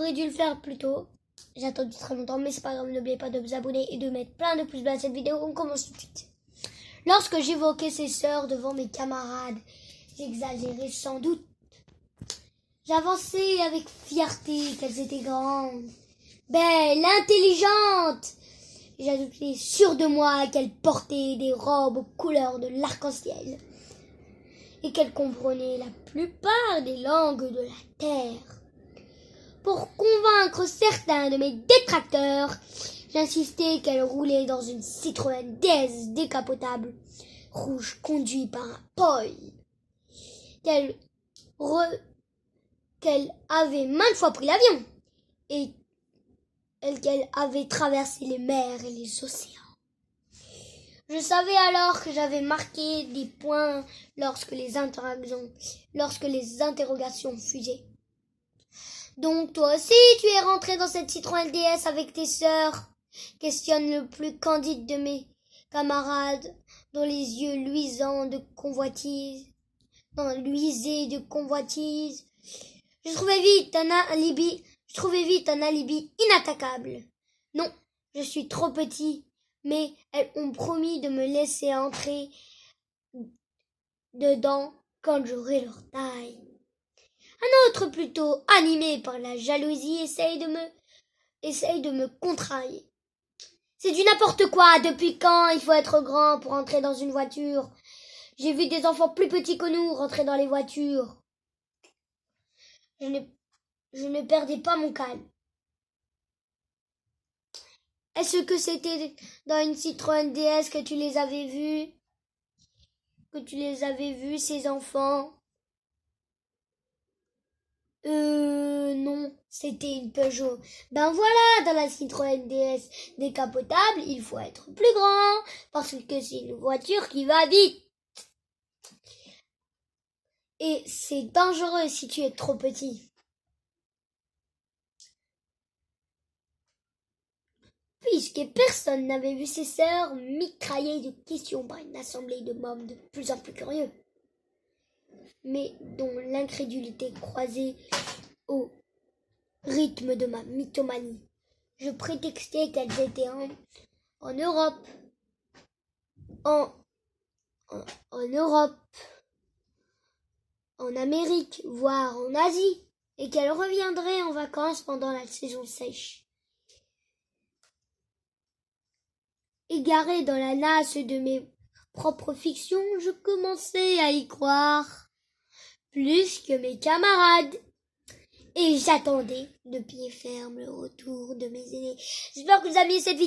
J'aurais dû le faire plus tôt. J'ai attendu très longtemps, mais c'est pas grave. N'oubliez pas de vous abonner et de mettre plein de pouces bleus à cette vidéo. On commence tout de suite. Lorsque j'évoquais ses sœurs devant mes camarades, j'exagérais sans doute. J'avançais avec fierté qu'elles étaient grandes, belles, intelligentes. J'ajoutais sûre de moi qu'elles portaient des robes aux couleurs de l'arc-en-ciel et qu'elles comprenaient la plupart des langues de la terre. Pour convaincre certains de mes détracteurs, j'insistais qu'elles roulaient dans une Citroën DS décapotable, rouge conduit par un Poi, qu'elle avait maintes fois pris l'avion et qu'elle avait traversé les mers et les océans. Je savais alors que j'avais marqué des points lorsque les interrogations fusaient. Donc toi aussi tu es rentré dans cette Citroën DS avec tes sœurs? Questionne le plus candide de mes camarades, dont les yeux luisaient de convoitise. Je trouvais vite un alibi inattaquable. Non, je suis trop petit, mais elles ont promis de me laisser entrer dedans quand j'aurai leur taille. Un autre, plutôt animé par la jalousie, essaye de me contrarier. C'est du n'importe quoi. Depuis quand il faut être grand pour entrer dans une voiture? J'ai vu des enfants plus petits que nous rentrer dans les voitures. Je ne perdais pas mon calme. Est-ce que c'était dans une Citroën DS que tu les avais vus, ces enfants? Non, c'était une Peugeot. Ben voilà, dans la Citroën DS décapotable, il faut être plus grand, parce que c'est une voiture qui va vite. Et c'est dangereux si tu es trop petit. Puisque personne n'avait vu ses sœurs mitraillées de questions par une assemblée de mômes de plus en plus curieux, mais dont l'incrédulité croisait au rythme de ma mythomanie. Je prétextais qu'elles étaient en Europe, en Amérique, voire en Asie, et qu'elles reviendraient en vacances pendant la saison sèche. Égaré dans la nasse de mes propres fictions, je commençais à y croire plus que mes camarades. Et j'attendais de pied ferme le retour de mes aînés. J'espère que vous avez aimé cette vidéo.